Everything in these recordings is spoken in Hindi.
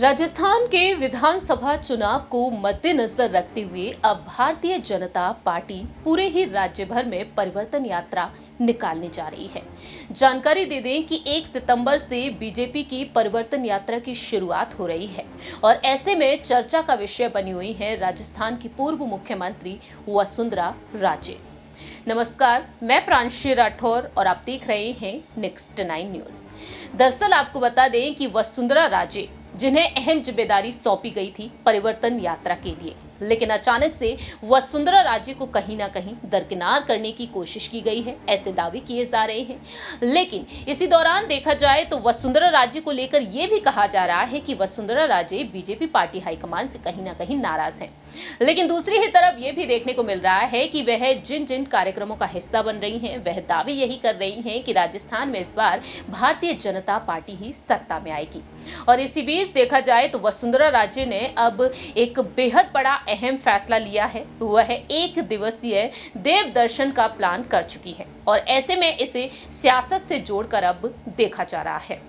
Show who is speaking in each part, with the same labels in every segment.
Speaker 1: राजस्थान के विधानसभा चुनाव को मद्देनजर रखते हुए अब भारतीय जनता पार्टी पूरे ही राज्य भर में परिवर्तन यात्रा निकालने जा रही है। जानकारी दे दें कि 1 सितंबर से बीजेपी की परिवर्तन यात्रा की शुरुआत हो रही है और ऐसे में चर्चा का विषय बनी हुई है राजस्थान की पूर्व मुख्यमंत्री वसुंधरा राजे। नमस्कार, मैं प्रांशी राठौर और आप देख रहे हैं नेक्स्ट 9 न्यूज। दरअसल आपको बता दें कि वसुंधरा राजे जिन्हें अहम जिम्मेदारी सौंपी गई थी परिवर्तन यात्रा के लिए, लेकिन अचानक से वसुंधरा राजे को कहीं ना कहीं दरकिनार करने की कोशिश की गई है, ऐसे दावे किए जा रहे हैं। लेकिन इसी दौरान देखा जाए तो वसुंधरा राजे को लेकर यह भी कहा जा रहा है कि Vasundhara Raje BJP party high command से कहीं ना कहीं नाराज हैं। लेकिन दूसरी ही तरफ यह भी देखने को मिल रहा है कि वह जिन जिन कार्यक्रमों का हिस्सा बन रही हैं, वह दावे यही कर रही हैं कि राजस्थान में इस बार भारतीय जनता पार्टी ही सत्ता में आएगी। और इसी बीच देखा जाए तो वसुंधरा राजे ने अब एक बेहद बड़ा अहम फैसला लिया है। वह 1 दिवसीय देव दर्शन का प्लान कर चुकी है और ऐसे में इसे सियासत से जोड़कर अब देखा जा रहा है।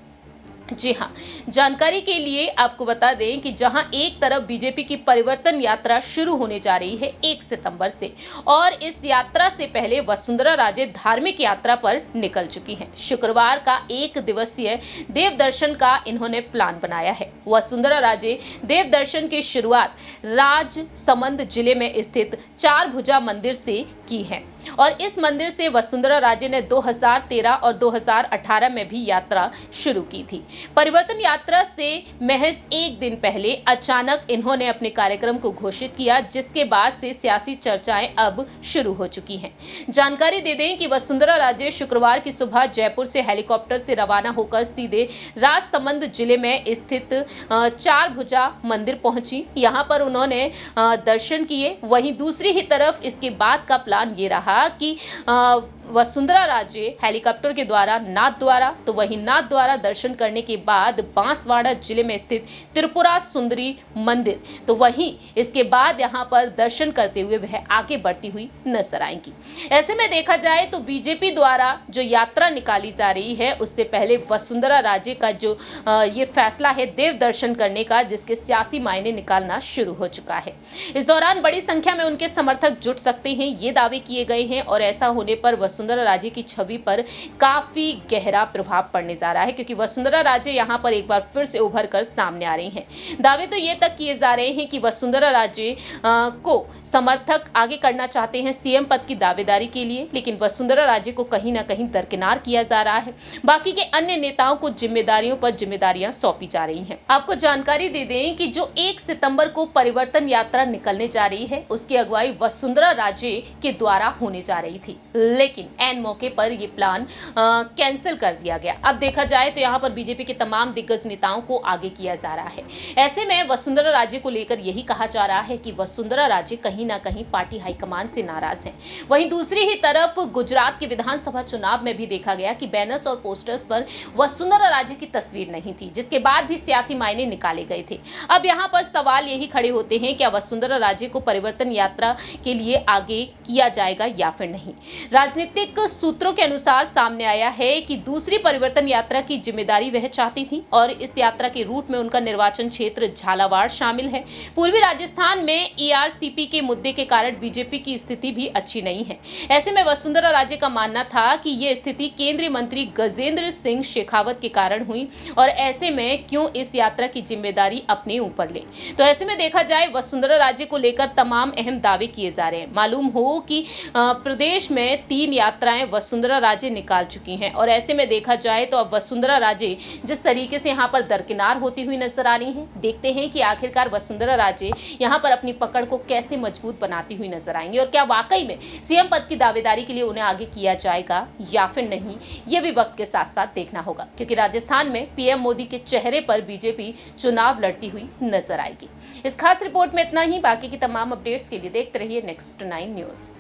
Speaker 1: जी हाँ, जानकारी के लिए आपको बता दें कि जहां एक तरफ बीजेपी की परिवर्तन यात्रा शुरू होने जा रही है 1 सितंबर से, और इस यात्रा से पहले वसुंधरा राजे धार्मिक यात्रा पर निकल चुकी हैं। शुक्रवार का 1 दिवसीय देव दर्शन का इन्होंने प्लान बनाया है। वसुंधरा राजे देव दर्शन की शुरुआत राजसमंद जिले में स्थित चार भुजा मंदिर से की है और इस मंदिर से वसुंधरा राजे ने 2013 और 2018 में भी यात्रा शुरू की थी। परिवर्तन यात्रा से महज 1 दिन पहले अचानक इन्होंने अपने कार्यक्रम को घोषित किया, जिसके बाद से सियासी चर्चाएं अब शुरू हो चुकी हैं। जानकारी दे दें कि वसुंधरा राजे शुक्रवार की सुबह जयपुर से हेलीकॉप्टर से रवाना होकर सीधे राजसमंद जिले में स्थित चार भुजा मंदिर पहुंची। यहां पर उन्होंने दर्शन किए। वहीं दूसरी ही तरफ इसके बाद का प्लान ये रहा कि वसुंधरा राजे हेलीकॉप्टर के द्वारा नाथ द्वारा, तो वहीं नाथ द्वारा दर्शन करने के बाद बांसवाड़ा जिले में स्थित त्रिपुरा सुंदरी मंदिर, तो वहीं इसके बाद यहां पर दर्शन करते हुए वह आगे बढ़ती हुई नजर आएंगी। ऐसे में देखा जाए तो बीजेपी द्वारा जो यात्रा निकाली जा रही है, उससे पहले वसुंधरा राजे का जो ये फैसला है देव दर्शन करने का, जिसके सियासी मायने निकालना शुरू हो चुका है। इस दौरान बड़ी संख्या में उनके समर्थक जुट सकते हैं, ये दावे किए गए हैं और ऐसा होने पर वसुंधरा राजे की छवि पर काफी गहरा प्रभाव पड़ने जा रहा है, क्योंकि वसुंधरा राजे यहां पर एक बार फिर से उभर कर सामने आ रही हैं। दावे तो ये तक किए जा रहे हैं कि वसुंधरा राजे को समर्थक आगे करना चाहते हैं सीएम पद की दावेदारी के लिए, लेकिन वसुंधरा राजे को कहीं ना कहीं दरकिनार किया जा रहा है। बाकी के अन्य नेताओं को जिम्मेदारियों पर जिम्मेदारियां सौंपी जा रही हैं। आपको जानकारी दे दें कि जो 1 सितंबर को परिवर्तन यात्रा निकलने जा रही है, उसकी अगुवाई वसुंधरा राजे के द्वारा होने जा रही थी, लेकिन एन मौके पर यह प्लान कैंसिल कर दिया गया। अब देखा जाए तो यहां पर बीजेपी के तमाम दिग्गज नेताओं को आगे किया जा रहा है। ऐसे में वसुंधरा राजे को लेकर यही कहा जा रहा है कि वसुंधरा राजे कहीं ना कहीं पार्टी हाईकमान से नाराज हैं। वहीं दूसरी ही तरफ गुजरात के विधानसभा चुनाव में भी देखा गया कि बैनर्स और पोस्टर्स पर वसुंधरा राजे की तस्वीर नहीं थी, जिसके बाद भी सियासी मायने निकाले गए थे। अब यहां पर सवाल यही खड़े होते हैं, क्या वसुंधरा राजे को परिवर्तन यात्रा के लिए आगे किया जाएगा या फिर नहीं। राजनीतिक सूत्रों के अनुसार सामने आया है कि दूसरी परिवर्तन यात्रा की जिम्मेदारी वह चाहती थी और इस यात्रा के रूट में उनका निर्वाचन क्षेत्र झालावाड़ शामिल है। पूर्वी राजस्थान में ईआरसीपी के मुद्दे के कारण बीजेपी की स्थिति भी अच्छी नहीं है। ऐसे में वसुंधरा राजे का मानना था कि यह स्थिति केंद्रीय मंत्री गजेंद्र सिंह शेखावत के कारण हुई और ऐसे में क्यों इस यात्रा की जिम्मेदारी अपने ऊपर ले। तो ऐसे में देखा जाए वसुंधरा राजे को लेकर तमाम अहम दावे किए जा रहे हैं। मालूम हो कि प्रदेश में 3 यात्राएं वसुंधरा राजे निकाल चुकी हैं और ऐसे में देखा जाए तो अब वसुंधरा राजे जिस तरीके से यहां पर दरकिनार होती हुई नजर आ रही हैं, देखते हैं कि आखिरकार वसुंधरा राजे यहां पर अपनी पकड़ को कैसे मजबूत बनाती हुई नजर आएंगी और क्या वाकई में सीएम पद की दावेदारी के लिए उन्हें आगे किया जाएगा या फिर नहीं, यह भी वक्त के साथ साथ देखना होगा, क्योंकि राजस्थान में पीएम मोदी के चेहरे पर बीजेपी चुनाव लड़ती हुई नजर आएगी। इस खास रिपोर्ट में इतना ही। बाकी की तमाम अपडेट्स के लिए देखते रहिए नेक्स्ट 9 न्यूज।